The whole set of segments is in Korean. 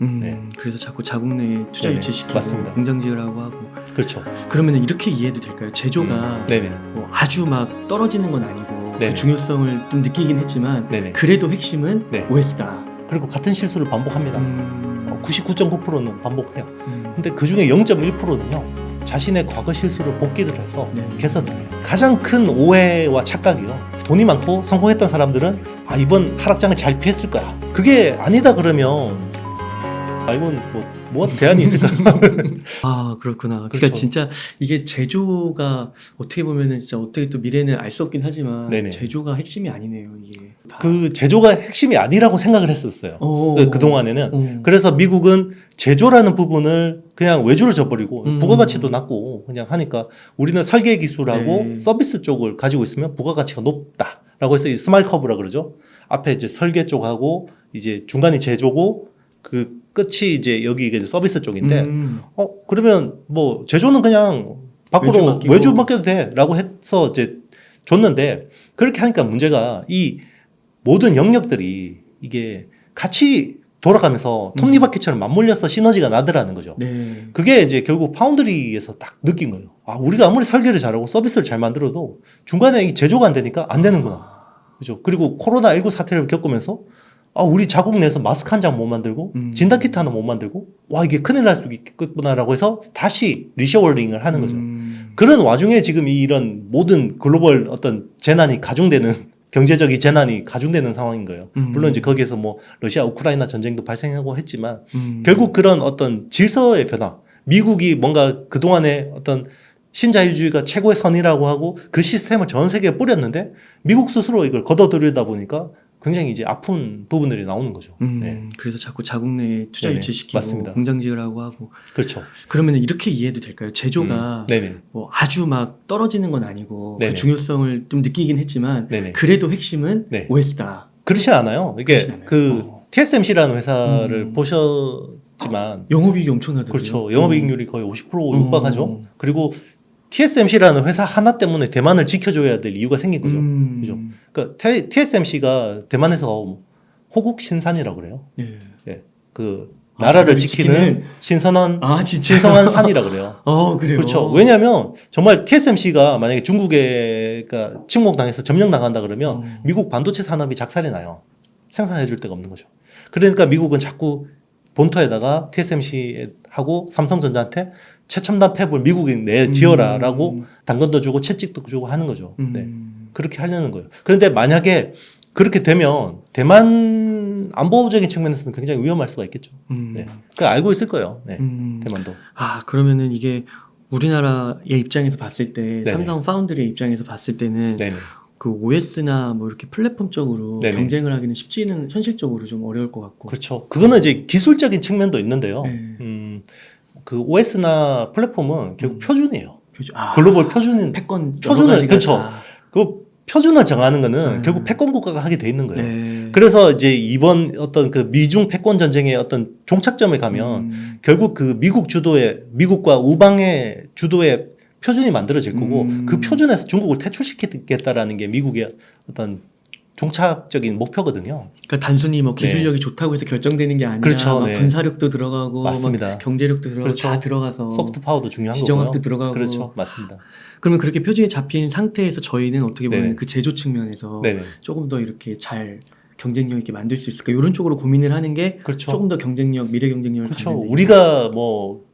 네. 그래서 자꾸 자국 내에 투자 네네. 유치시키고 맞습니다. 공장 지으라고 하고. 그렇죠. 그러면 이렇게 이해도 될까요? 제조가 네네. 뭐 아주 막 떨어지는 건 아니고 네네. 그 중요성을 좀 느끼긴 했지만 네네. 그래도 핵심은 네. OS다. 그리고 같은 실수를 반복합니다. 99.9%는 반복해요. 근데 그 중에 0.1%는요. 자신의 과거 실수를 복기를 해서 네. 개선을 해요. 가장 큰 오해와 착각이요. 돈이 많고 성공했던 사람들은 아 이번 하락장을 잘 피했을 거야. 그게 아니다 그러면 아 이건 뭐 대안이 있을까? 아 그렇구나. 그러니까 그렇죠. 진짜 이게 제조가 어떻게 보면은 진짜 어떻게 또 미래는 알 수 없긴 하지만 네네. 제조가 핵심이 아니네요 이게. 그 제조가 핵심이 아니라고 생각을 했었어요. 그동안에는. 그래서 미국은 제조라는 부분을 그냥 외주를 줘버리고 부가가치도 낮고 그냥 하니까 우리는 설계 기술하고 네. 서비스 쪽을 가지고 있으면 부가가치가 높다라고 해서 이 스마일 커브라 그러죠. 앞에 이제 설계 쪽하고 이제 중간이 제조고 그 끝이 이제 여기 이제 서비스 쪽인데 그러면 뭐 제조는 그냥 밖으로 외주 맡겨도 돼라고 해서 이제 줬는데 그렇게 하니까 문제가 이 모든 영역들이 이게 같이 돌아가면서 톱니바퀴처럼 맞물려서 시너지가 나더라는 거죠. 네. 그게 이제 결국 파운드리에서 딱 느낀 거예요. 아, 우리가 아무리 설계를 잘하고 서비스를 잘 만들어도 중간에 이 제조가 안 되니까 안 되는구나. 그죠? 그리고 코로나19 사태를 겪으면서 아, 우리 자국 내에서 마스크 한 장 못 만들고 진단키트 하나 못 만들고 와 이게 큰일 날 수 있겠구나라고 해서 다시 리셔워링을 하는 거죠. 그런 와중에 지금 이런 모든 글로벌 어떤 재난이 가중되는 경제적인 재난이 가중되는 상황인 거예요. 물론 이제 거기에서 뭐 러시아 우크라이나 전쟁도 발생하고 했지만 결국 그런 어떤 질서의 변화, 미국이 뭔가 그동안에 어떤 신자유주의가 최고의 선이라고 하고 그 시스템을 전 세계에 뿌렸는데 미국 스스로 이걸 걷어들이다 보니까 굉장히 이제 아픈 부분들이 나오는 거죠. 네. 그래서 자꾸 자국 내에 투자 네네. 유치시키고 맞습니다. 공장 지으라고 하고. 그렇죠. 그러면 이렇게 이해도 될까요? 제조가 네네. 뭐 아주 막 떨어지는 건 아니고 네네. 그 중요성을 좀 느끼긴 했지만 네네. 그래도 핵심은 네. OS다. 그렇지 않아요. 이게 그렇진 않아요. 그 TSMC라는 회사를 보셨지만 영업이익이 엄청나더라고요. 그렇죠. 영업이익률이 거의 50% 육박하죠. 그리고 TSMC라는 회사 하나 때문에 대만을 지켜줘야 될 이유가 생긴 거죠. 그죠? 그러니까 TSMC가 대만에서 호국 신산이라고 그래요. 네. 네. 그 나라를 지키는 신선한 신성한 산이라고 그래요. 그래요. 그렇죠. 왜냐하면 정말 TSMC가 만약에 중국에 그러니까 침공당해서 점령당한다 그러면 미국 반도체 산업이 작살이 나요. 생산해줄 데가 없는 거죠. 그러니까 미국은 자꾸 본토에다가 TSMC하고 삼성전자한테 최첨단 팹을 미국에 내 지어라라고 당근도 주고 채찍도 주고 하는 거죠. 네. 그렇게 하려는 거예요. 그런데 만약에 그렇게 되면 대만 안보적인 측면에서는 굉장히 위험할 수가 있겠죠. 네. 그 알고 있을 거예요. 네. 대만도. 아 그러면은 이게 우리나라의 입장에서 봤을 때 네네. 삼성 파운드리의 입장에서 봤을 때는 네네. 그 OS나 뭐 이렇게 플랫폼적으로 네네. 경쟁을 하기는 쉽지는 현실적으로 좀 어려울 것 같고. 그렇죠. 그거는 이제 기술적인 측면도 있는데요. 네. 그 OS나 플랫폼은 결국 표준이에요. 글로벌 표준인 패권 표준을 그렇죠. 그 표준을 정하는 거는 결국 패권 국가가 하게 돼 있는 거예요. 네. 그래서 이제 이번 어떤 그 미중 패권 전쟁의 어떤 종착점에 가면 결국 그 미국 주도의 미국과 우방의 주도의 표준이 만들어질 거고 그 표준에서 중국을 퇴출시키겠다라는 게 미국의 어떤 종착적인 목표거든요. 그러니까 단순히 뭐 기술력이 좋다고 해서 결정되는 게 아니라 그렇죠. 막 분사력도 들어가고 맞습니다. 막 경제력도 들어가고 그렇죠. 다 들어가서 소프트 파워도 중요한 지정학도 거고요. 들어가고. 그렇죠. 맞습니다. 그러면 그렇게 표준이 잡힌 상태에서 저희는 어떻게 보면 네네. 그 제조 측면에서 네네. 조금 더 이렇게 잘 경쟁력 있게 만들 수 있을까 이런 쪽으로 고민을 하는 게 그렇죠. 조금 더 경쟁력 미래 경쟁력을 그렇죠. 갖는 데 우리가 뭐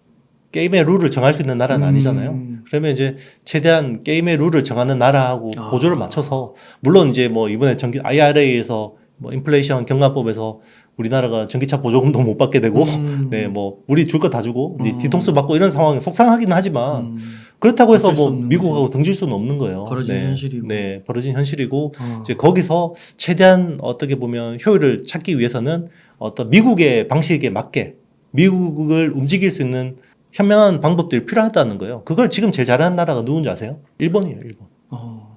게임의 룰을 정할 수 있는 나라는 아니잖아요. 그러면 이제 최대한 게임의 룰을 정하는 나라하고 보조를 맞춰서 물론 이제 뭐 이번에 IRA에서 뭐 인플레이션 경감법에서 우리나라가 전기차 보조금도 못 받게 되고 네 뭐 우리 줄 거 다 주고 뒤통수 받고 이런 상황이 속상하기는 하지만 그렇다고 해서 뭐 미국하고 등질 수는 없는 거예요. 벌어진 현실이고. 네, 벌어진 현실이고 이제 거기서 최대한 어떻게 보면 효율을 찾기 위해서는 어떤 미국의 방식에 맞게 미국을 움직일 수 있는 현명한 방법들이 필요하다는 거예요. 그걸 지금 제일 잘하는 나라가 누군지 아세요? 일본이에요, 일본.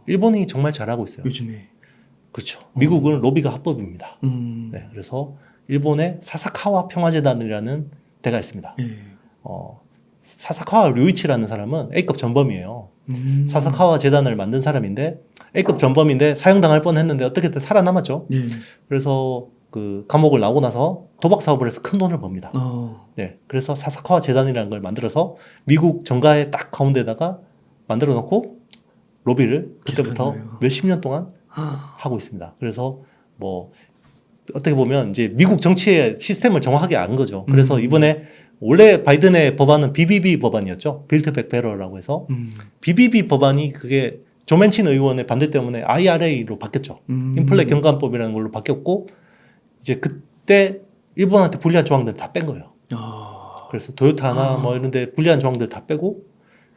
일본이 정말 잘하고 있어요. 요즘에. 그렇죠. 미국은 로비가 합법입니다. 네, 그래서 일본의 사사카와 평화재단이라는 데가 있습니다. 사사카와 류이치라는 사람은 A급 전범이에요. 사사카와 재단을 만든 사람인데 A급 전범인데 사형당할 뻔했는데 어떻게든 살아남았죠. 그래서 그 감옥을 나오고 나서 도박 사업을 해서 큰 돈을 법니다. 네, 그래서 사사카와 재단이라는 걸 만들어서 미국 정가의 딱 가운데다가 만들어 놓고 로비를 그때부터 계속한 몇십 년 동안 하고 있습니다. 그래서 뭐 어떻게 보면 이제 미국 정치의 시스템을 정확하게 안 거죠. 그래서 이번에 원래 바이든의 법안은 BBB 법안이었죠. 빌드 백 베러라고 해서 BBB 법안이 그게 조 맨친 의원의 반대 때문에 IRA로 바뀌었죠. 인플레 경감법이라는 걸로 바뀌었고 이제 그때 일본한테 불리한 조항들 다 뺀 거예요. 그래서 도요타나 뭐 이런 데 불리한 조항들 다 빼고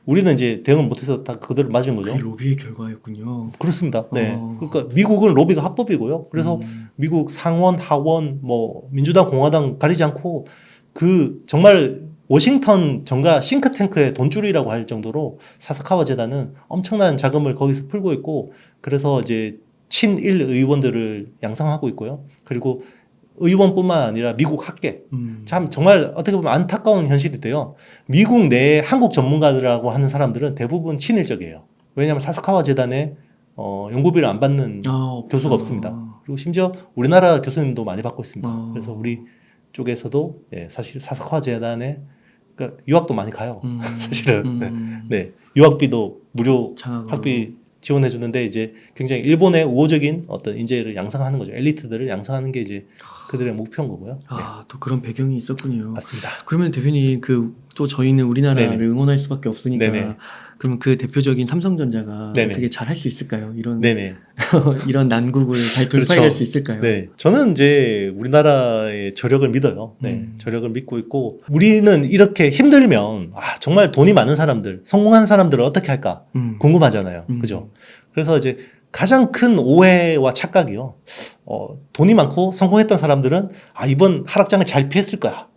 우리는 이제 대응을 못해서 다 그대로 맞은 거죠. 그게 로비의 결과였군요. 그렇습니다. 네. 그러니까 미국은 로비가 합법이고요. 그래서 미국 상원, 하원, 뭐 민주당, 공화당 가리지 않고 그 정말 워싱턴 정가 싱크탱크의 돈줄이라고 할 정도로 사사카와 재단은 엄청난 자금을 거기서 풀고 있고 그래서 이제 친일 의원들을 양성하고 있고요. 그리고 의원뿐만 아니라 미국 학계 참 정말 어떻게 보면 안타까운 현실이 돼요. 미국 내에 한국 전문가들이라고 하는 사람들은 대부분 친일적이에요. 왜냐하면 사사카와 재단에 연구비를 안 받는 교수가 없습니다. 그리고 심지어 우리나라 교수님도 많이 받고 있습니다. 그래서 우리 쪽에서도 사실 사사카와 재단에 그러니까 유학도 많이 가요. 사실은 네. 유학비도 무료 장학으로. 학비 지원해 주는데 이제 굉장히 일본의 우호적인 어떤 인재를 양성하는 거죠. 엘리트들을 양성하는 게 이제 그들의 목표인 거고요. 네. 또 그런 배경이 있었군요. 맞습니다. 그러면 대표님 또 저희는 우리나라를 네네. 응원할 수밖에 없으니까 네네. 그러면 그 대표적인 삼성전자가 네네. 어떻게 잘 할 수 있을까요? 이런 네네. 이런 난국을 잘 돌파해낼 그렇죠. 수 있을까요? 네, 저는 이제 우리나라의 저력을 믿어요. 네, 저력을 믿고 있고 우리는 이렇게 힘들면 정말 돈이 많은 사람들, 성공한 사람들은 어떻게 할까 궁금하잖아요. 그죠? 그래서 이제 가장 큰 오해와 착각이요. 돈이 많고 성공했던 사람들은 이번 하락장을 잘 피했을 거야.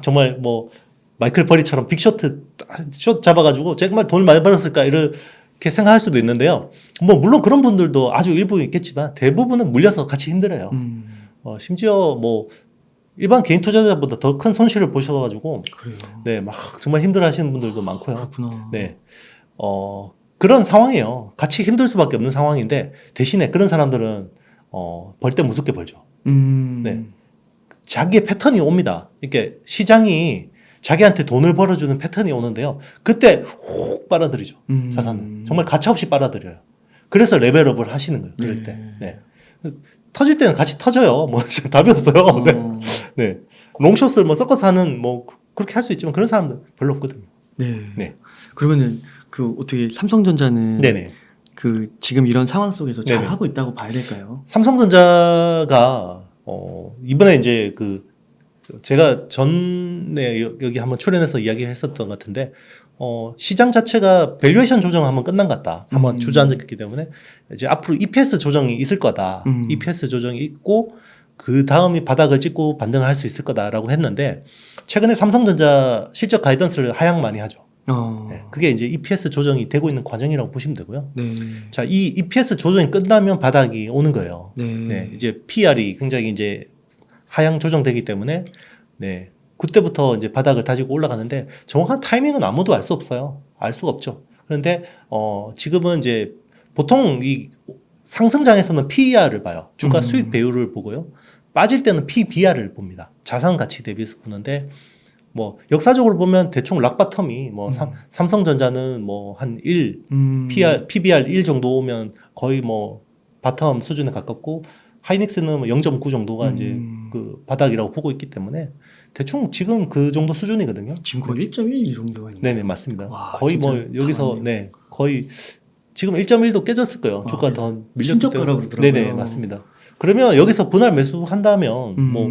정말 뭐 마이클 버리처럼 빅쇼트 숏 잡아가지고 정말 돈을 많이 벌었을까 이렇게 생각할 수도 있는데요. 뭐 물론 그런 분들도 아주 일부 있겠지만 대부분은 물려서 같이 힘들어요. 심지어 뭐 일반 개인 투자자보다 더 큰 손실을 보셔가지고 그래요. 네, 막 정말 힘들어하시는 분들도 많고요. 그렇구나. 네, 그런 상황이에요. 같이 힘들 수밖에 없는 상황인데 대신에 그런 사람들은 벌 때 무섭게 벌죠. 네, 자기의 패턴이 옵니다. 이렇게 시장이 자기한테 돈을 벌어주는 패턴이 오는데요. 그때 훅 빨아들이죠. 자산을. 정말 가차없이 빨아들여요. 그래서 레벨업을 하시는 거예요. 그럴 때. 네. 터질 때는 같이 터져요. 뭐 답이 없어요. 네. 네. 롱숏을 뭐 섞어서 하는 뭐 그렇게 할 수 있지만 그런 사람들 별로 없거든요. 네. 네. 그러면은 그 어떻게 삼성전자는 네네. 그 지금 이런 상황 속에서 잘 네네. 하고 있다고 봐야 될까요? 삼성전자가 이번에 이제 그 제가 전에 여기 한번 출연해서 이야기했었던 것 같은데 시장 자체가 밸류에이션 조정 한번 끝난 것 같다. 한번 주저앉았기 때문에 이제 앞으로 EPS 조정이 있을 거다. EPS 조정이 있고 그 다음이 바닥을 찍고 반등을 할 수 있을 거다라고 했는데 최근에 삼성전자 실적 가이던스를 하향 많이 하죠. 네, 그게 이제 EPS 조정이 되고 있는 과정이라고 보시면 되고요. 네. 자, 이 EPS 조정이 끝나면 바닥이 오는 거예요. 네. 네, 이제 PR이 굉장히 이제 하향 조정되기 때문에 네, 그때부터 이제 바닥을 다지고 올라가는데 정확한 타이밍은 아무도 알 수 없어요. 알 수가 없죠. 그런데 지금은 이제 보통 이 상승장에서는 PER을 봐요. 주가 수익 배율을 보고요. 빠질 때는 PBR을 봅니다. 자산 가치 대비해서 보는데 뭐 역사적으로 보면 대충 락바텀이 뭐 삼성전자는 뭐 한 1, PBR 1 정도 오면 거의 뭐 바텀 수준에 가깝고 하이닉스는 뭐 0.9 정도가 이제 그 바닥이라고 보고 있기 때문에 대충 지금 그 정도 수준이거든요. 지금 거의 1.1 이런 경우가 있네요. 네네 맞습니다. 와, 거의 뭐 진짜 여기서 다르네요. 네 거의 지금 1.1도 깨졌을 거예요. 주가 네. 더 밀렸기 신저가라고 때문에. 그러더라고요. 네네 맞습니다. 그러면 여기서 분할 매수한다면 뭐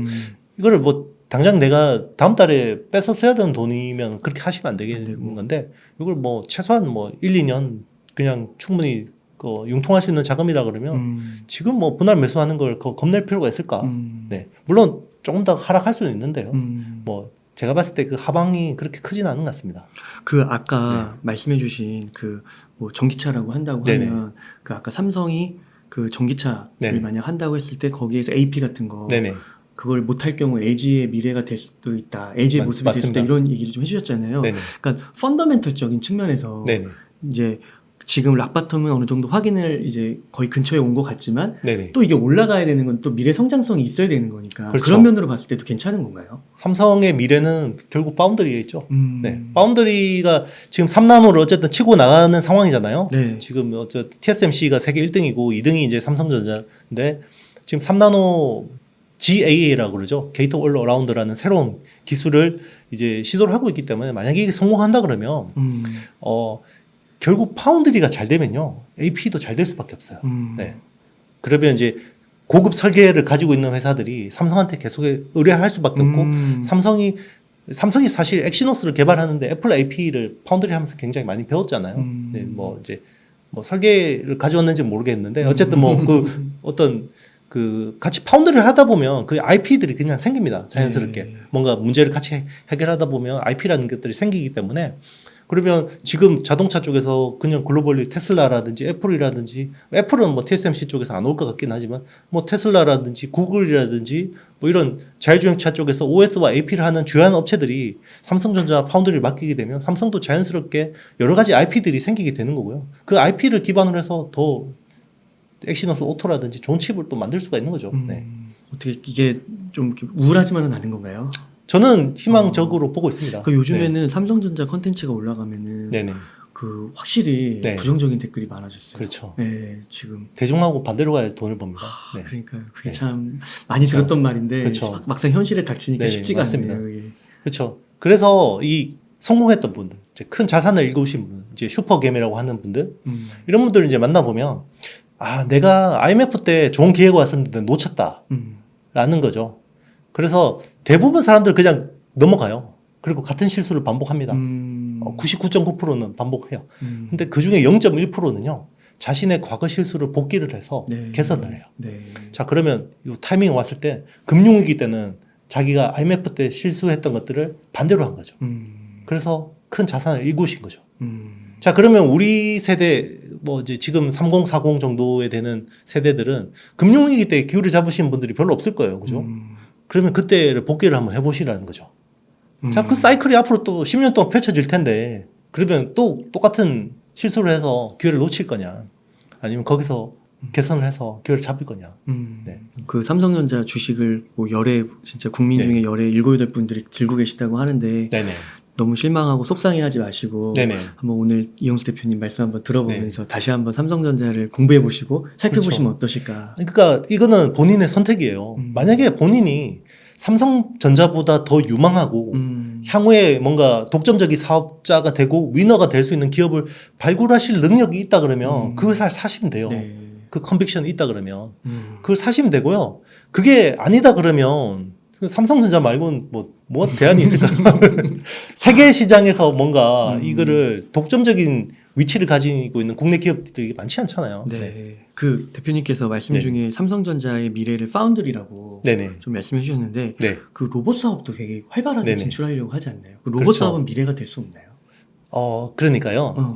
이거를 뭐 당장 내가 다음 달에 뺏어 써야 되는 돈이면 그렇게 하시면 안 되는 건데 이걸 뭐 최소한 뭐 1, 2년 그냥 충분히 융통할 수 있는 자금이다 그러면 지금 뭐 분할 매수하는 걸 겁낼 필요가 있을까? 네. 물론 조금 더 하락할 수는 있는데요. 뭐 제가 봤을 때 그 하방이 그렇게 크지는 않은 것 같습니다. 그 아까 말씀해주신 그 뭐 전기차라고 한다고 네네. 하면 그 아까 삼성이 그 전기차를 네네. 만약 한다고 했을 때 거기에서 AP 같은 거 네네. 그걸 못할 경우 LG의 미래가 될 수도 있다. LG의 모습이 될 수도 있다. 맞습니다. 이런 얘기를 좀 해주셨잖아요. 네네. 그러니까 펀더멘털적인 측면에서 네네. 이제 지금 락바텀은 어느 정도 확인을 이제 거의 근처에 온 것 같지만 네네. 또 이게 올라가야 되는 건 또 미래 성장성이 있어야 되는 거니까 그렇죠. 그런 면으로 봤을 때도 괜찮은 건가요? 삼성의 미래는 결국 파운드리에 있죠. 음. 네. 파운드리가 지금 3나노를 어쨌든 치고 나가는 상황이잖아요. 네. 지금 TSMC가 세계 1등이고 2등이 이제 삼성전자인데 지금 3나노 GAA라고 그러죠. 게이트 올 어라운드라는 새로운 기술을 이제 시도를 하고 있기 때문에 만약에 이게 성공한다 그러면 결국 파운드리가 잘 되면요. AP도 잘 될 수밖에 없어요. 네. 그러면 이제 고급 설계를 가지고 있는 회사들이 삼성한테 계속 의뢰할 수밖에 없고 삼성이 사실 엑시노스를 개발하는데 애플 AP를 파운드리 하면서 굉장히 많이 배웠잖아요. 네, 뭐 이제 뭐 설계를 가져왔는지 모르겠는데 어쨌든 뭐 그 어떤 그 같이 파운드를 하다 보면 그 IP들이 그냥 생깁니다. 자연스럽게. 네. 뭔가 문제를 같이 해결하다 보면 IP라는 것들이 생기기 때문에 그러면 지금 자동차 쪽에서 그냥 글로벌리 테슬라라든지 애플이라든지 애플은 뭐 TSMC 쪽에서 안 올 것 같긴 하지만 뭐 테슬라라든지 구글이라든지 뭐 이런 자율주행차 쪽에서 OS와 AP를 하는 주요한 업체들이 삼성전자 파운드리를 맡기게 되면 삼성도 자연스럽게 여러 가지 IP들이 생기게 되는 거고요. 그 IP를 기반으로 해서 더 엑시노스 오토라든지 좋은 칩을 또 만들 수가 있는 거죠. 네. 어떻게 이게 좀 이렇게 우울하지만은 않은 건가요? 저는 희망적으로 보고 있습니다. 그 요즘에는 삼성전자 컨텐츠가 올라가면은 네네. 그 확실히 네. 부정적인 댓글이 많아졌어요. 그렇죠. 네, 지금 대중하고 반대로 가야 돈을 법니다. 네. 그러니까요. 그게 네. 참 많이 들었던 말인데 그렇죠. 막상 현실에 닥치니까 네네, 쉽지가 맞습니다. 않네요. 예. 그렇죠. 그래서 이 성공했던 분들, 이제 큰 자산을 일구신 분, 이제 슈퍼겜이라고 하는 분들, 이런 분들을 이제 만나보면 아, 내가 IMF 때 좋은 기회가 왔었는데 놓쳤다라는 거죠. 그래서 대부분 사람들 그냥 넘어가요. 그리고 같은 실수를 반복합니다. 99.9%는 반복해요. 근데 그 중에 0.1%는요, 자신의 과거 실수를 복기를 해서 네. 개선을 해요. 네. 자, 그러면 이 타이밍이 왔을 때 금융위기 때는 자기가 IMF 때 실수했던 것들을 반대로 한 거죠. 그래서 큰 자산을 일구신 거죠. 자, 그러면 우리 세대, 뭐 이제 지금 30, 40 정도에 되는 세대들은 금융위기 때 기회를 잡으신 분들이 별로 없을 거예요. 그죠? 그러면 그때를 복귀를 한번 해보시라는 거죠. 자, 그 사이클이 앞으로 또 10년 동안 펼쳐질 텐데, 그러면 또 똑같은 실수를 해서 기회를 놓칠 거냐, 아니면 거기서 개선을 해서 기회를 잡을 거냐. 네. 그 삼성전자 주식을 뭐 열애 진짜 국민 네. 중에 열애 7, 8분들이 들고 계시다고 하는데 네네. 너무 실망하고 속상해하지 마시고 네네. 한번 오늘 이영수 대표님 말씀 한번 들어보면서 다시 한번 삼성전자를 공부해 보시고 살펴보시면 어떠실까? 그러니까 이거는 본인의 선택이에요. 만약에 본인이 삼성전자보다 더 유망하고 향후에 뭔가 독점적인 사업자가 되고 위너가 될 수 있는 기업을 발굴하실 능력이 있다 그러면 그 회사를 사시면 돼요. 네. 그 컨빅션이 있다 그러면 그걸 사시면 되고요. 그게 아니다 그러면 삼성전자 말고는 뭐 대안이 있을까? 세계 시장에서 뭔가 이거를 독점적인 위치를 가지고 있는 국내 기업들이 많지 않잖아요. 네. 그 대표님께서 말씀 네. 중에 삼성전자의 미래를 파운드리라고 네네. 좀 말씀해 주셨는데 네. 그 로봇 사업도 되게 활발하게 네네. 진출하려고 하지 않나요? 그 로봇 그렇죠. 사업은 미래가 될 수 없나요? 그러니까요.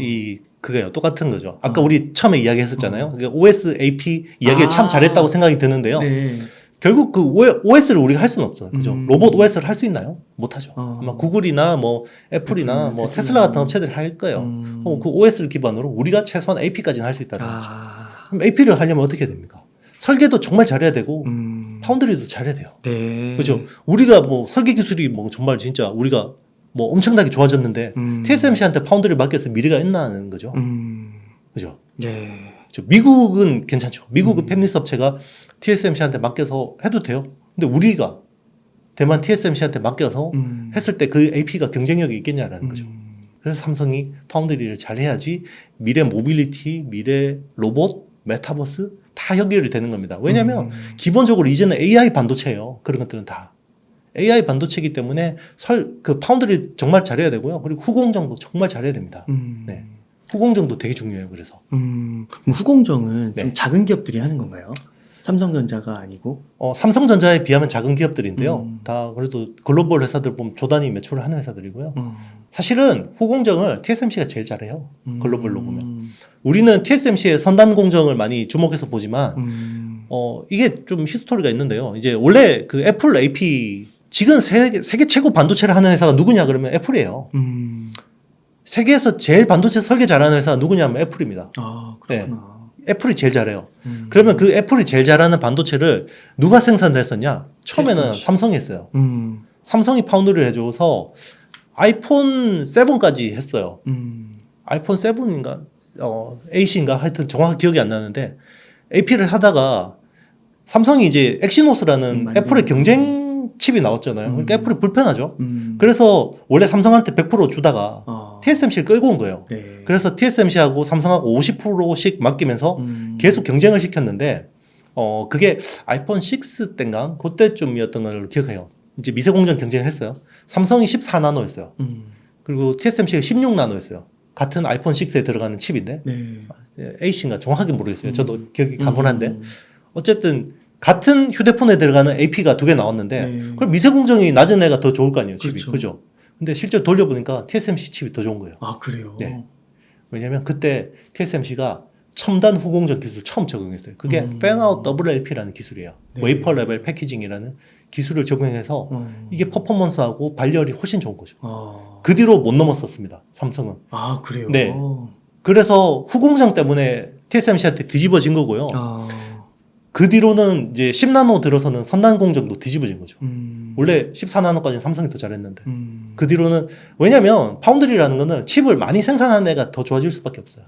그게요. 똑같은 거죠. 아까 우리 처음에 이야기했었잖아요. 그러니까 OS, AP 이야기를 참 잘했다고 생각이 드는데요. 네. 결국 그 OS를 우리가 할 수는 없어요. 그죠? 로봇 OS를 할 수 있나요? 못 하죠. 아마 구글이나 뭐 애플이나 뭐 테슬라 같은 업체들이 할 거예요. 그럼 그 OS를 기반으로 우리가 최소한 AP까지는 할 수 있다는 거죠. 그럼 AP를 하려면 어떻게 해야 됩니까? 설계도 정말 잘해야 되고 파운드리도 잘해야 돼요. 네. 그죠? 우리가 뭐 설계 기술이 뭐 정말 진짜 우리가 뭐 엄청나게 좋아졌는데 TSMC한테 파운드리를 맡겨서 미래가 있나는 거죠. 그죠? 네. 미국은 괜찮죠. 미국은 팹리스 업체가 TSMC한테 맡겨서 해도 돼요. 근데 우리가 대만 TSMC한테 맡겨서 했을 때 그 AP가 경쟁력이 있겠냐라는 거죠. 그래서 삼성이 파운드리를 잘 해야지 미래 모빌리티, 미래 로봇, 메타버스 다 연결이 되는 겁니다. 왜냐하면 기본적으로 이제는 AI 반도체예요. 그런 것들은 다. AI 반도체이기 때문에 그 파운드리 정말 잘해야 되고요. 그리고 후공정도 정말 잘해야 됩니다. 네. 후공정도 되게 중요해요. 그래서. 그럼 후공정은 네. 좀 작은 기업들이 하는 건가요? 삼성전자가 아니고? 삼성전자에 비하면 작은 기업들인데요. 다 그래도 글로벌 회사들 보면 조 단위 매출을 하는 회사들이고요. 사실은 후공정을 TSMC가 제일 잘해요. 글로벌로 보면. 우리는 TSMC의 선단 공정을 많이 주목해서 보지만 이게 좀 히스토리가 있는데요. 이제 원래 그 애플 AP 지금 세계 최고 반도체를 하는 회사가 누구냐 그러면 애플이에요. 세계에서 제일 반도체 설계 잘하는 회사가 누구냐면 애플입니다. 아, 그렇구나. 애플이 제일 잘해요. 그러면 그 애플이 제일 잘하는 반도체를 누가 생산을 했었냐? 처음에는 TSMC. 삼성이 했어요. 삼성이 파운드리를 해줘서 아이폰 7까지 했어요. 아이폰 7인가? 8인가? 하여튼 정확히 기억이 안 나는데 AP를 하다가 삼성이 이제 엑시노스라는 애플의 경쟁 칩이 나왔잖아요. 그러니까 애플이 불편하죠. 그래서 원래 삼성한테 100% 주다가 TSMC를 끌고 온 거예요. 네. 그래서 TSMC하고 삼성하고 50%씩 맡기면서 계속 경쟁을 시켰는데 그게 아이폰 6 때인가 그때쯤이었던 걸로 기억해요. 이제 미세공정 경쟁을 했어요. 삼성이 14나노였어요. 그리고 TSMC가 16나노였어요. 같은 아이폰 6에 들어가는 칩인데 네. A씨인가 정확하게 모르겠어요. 저도 기억이 가물한데 어쨌든 같은 휴대폰에 들어가는 AP가 두 개 나왔는데 네. 그럼 미세공정이 낮은 애가 더 좋을 거 아니에요. 칩이. 그렇죠. 그죠? 근데 실제로 돌려보니까 TSMC 칩이 더 좋은 거예요. 아, 그래요? 네. 왜냐면 그때 TSMC가 첨단 후공정 기술을 처음 적용했어요. 그게 팬아웃 더블 LP라는 기술이에요. 네. 웨이퍼 레벨 패키징이라는 기술을 적용해서 이게 퍼포먼스하고 발열이 훨씬 좋은 거죠. 그 뒤로 못 넘었었습니다. 삼성은. 아, 그래요? 네. 그래서 후공정 때문에 TSMC한테 뒤집어진 거고요. 아, 그 뒤로는 이제 10나노 들어서는 선단 공정도 뒤집어진 거죠. 원래 14나노까지는 삼성이 더 잘했는데 그 뒤로는 왜냐면 파운드리라는 거는 칩을 많이 생산하는 애가 더 좋아질 수밖에 없어요.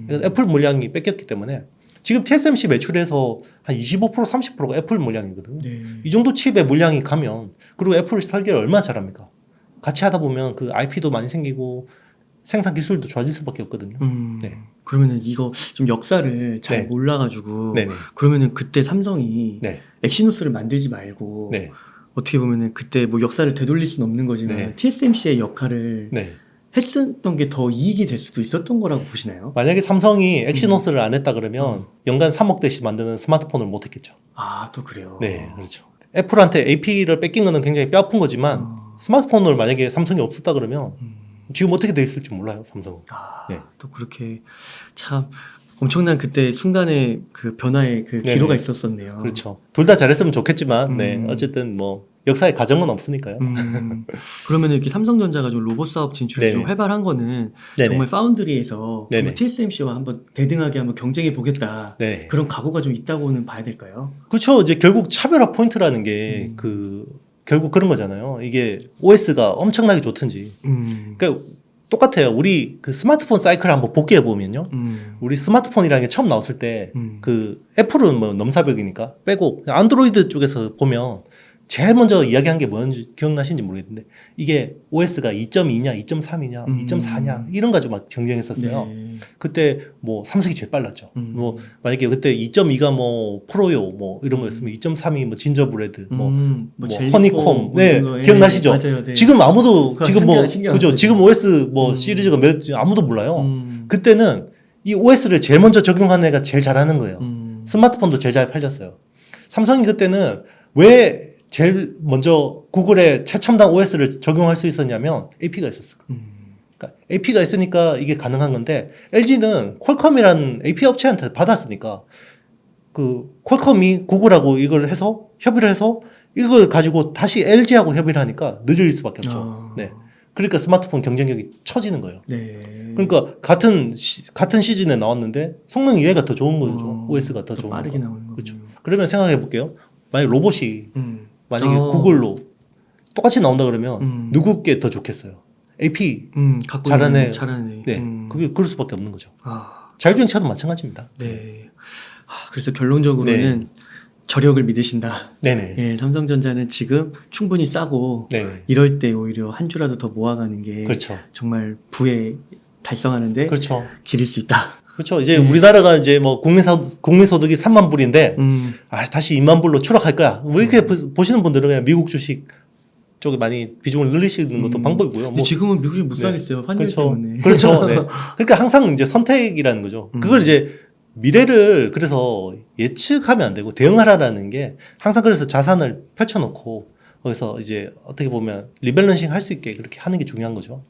그래서 애플 물량이 뺏겼기 때문에 지금 TSMC 매출에서 한 25% 30%가 애플 물량이거든요. 네. 이 정도 칩의 물량이 가면 그리고 애플 설계를 얼마나 잘합니까? 같이 하다 보면 그 IP도 많이 생기고 생산 기술도 좋아질 수밖에 없거든요. 네. 그러면은 이거 좀 역사를 잘 네. 몰라가지고 네네. 그러면은 그때 삼성이 네. 엑시노스를 만들지 말고 네. 어떻게 보면은 그때 뭐 역사를 되돌릴 수는 없는 거지만 네. TSMC의 역할을 네. 했었던 게 더 이익이 될 수도 있었던 거라고 보시나요? 만약에 삼성이 엑시노스를 안 했다 그러면 연간 3억 대씩 만드는 스마트폰을 못 했겠죠. 아, 또 그래요? 네, 그렇죠. 애플한테 AP를 뺏긴 거는 굉장히 뼈 아픈 거지만 스마트폰을 만약에 삼성이 없었다 그러면 지금 어떻게 돼 있을지 몰라요, 삼성은. 아, 네. 또 그렇게 참 엄청난 그때 순간의 그 변화의 그 네네. 기로가 있었었네요. 그렇죠. 둘 다 잘했으면 좋겠지만, 네, 어쨌든 뭐 역사의 가정은 없으니까요. 그러면 이렇게 삼성전자가 좀 로봇 사업 진출이 좀 네네. 활발한 거는 네네. 정말 파운드리에서 네네. 한번 TSMC와 한번 대등하게 한번 경쟁해 보겠다. 네. 그런 각오가 좀 있다고는 봐야 될까요? 그렇죠. 이제 결국 차별화 포인트라는 게 결국 그런 거잖아요. 이게 OS가 엄청나게 좋든지. 그러니까 똑같아요. 우리 그 스마트폰 사이클 한번 복귀해 보면요. 우리 스마트폰이라는 게 처음 나왔을 때 그 애플은 뭐 넘사벽이니까 빼고 그냥 안드로이드 쪽에서 보면 제일 먼저 이야기한 게 뭔지 기억나시는지 모르겠는데 이게 OS가 2.2냐, 2.3이냐, 2.4냐 이런 가지고 막 경쟁했었어요. 네. 그때 뭐 삼성이 제일 빨랐죠. 뭐 만약에 그때 2.2가 뭐 프로요 뭐 이런 거였으면 2.3이 뭐 진저브레드 뭐 젤리포 허니콤 뭐 네 이런 거, 예, 기억나시죠? 맞아요, 네. 지금 아무도 그거 지금 뭐 신기하죠. 그죠? 지금 OS 뭐 시리즈가 몇 아무도 몰라요. 그때는 이 OS를 제일 먼저 적용한 애가 제일 잘하는 거예요. 스마트폰도 제일 잘 팔렸어요. 삼성이 그때는 왜 제일 먼저 구글의 최첨단 OS를 적용할 수 있었냐면 AP가 있었어. 그러니까 AP가 있으니까 이게 가능한 건데 LG는 퀄컴이라는 AP 업체한테 받았으니까 그 퀄컴이 구글하고 이걸 해서 협의를 해서 이걸 가지고 다시 LG하고 협의를 하니까 늦을 수밖에 없죠. 네. 그러니까 스마트폰 경쟁력이 처지는 거예요. 네. 그러니까 같은 시즌에 나왔는데 성능이 얘가 더 좋은 거죠. OS가 더 좋은 빠르게 거. 나오는 거죠. 그렇죠. 그러면 생각해 볼게요. 만약 로봇이 만약에 어. 구글로 똑같이 나온다 그러면 누구께 더 좋겠어요? AP 갖고 잘하네. 있는 잘하네. 네, 그게 그럴 수밖에 없는 거죠. 아, 자율주행차도 마찬가지입니다. 네. 그래서 결론적으로는 저력을 믿으신다. 네네. 예, 삼성전자는 지금 충분히 싸고 네. 이럴 때 오히려 한 주라도 더 모아가는 게 그렇죠. 정말 부에 달성하는데 그렇죠. 기릴 수 있다. 그렇죠. 이제 우리나라가 이제 뭐 국민소득이 3만 불인데 다시 2만 불로 추락할 거야. 뭐 이렇게 보시는 분들은 그냥 미국 주식 쪽에 많이 비중을 늘리시는 것도 방법이고요. 근데 지금은 미국이 못 사겠어요. 환율 그렇죠. 때문에. 그렇죠. 네. 그러니까 항상 이제 선택이라는 거죠. 그걸 이제 미래를 그래서 예측하면 안 되고 대응하라라는 게 항상 그래서 자산을 펼쳐놓고 거기서 이제 어떻게 보면 리밸런싱 할 수 있게 그렇게 하는 게 중요한 거죠.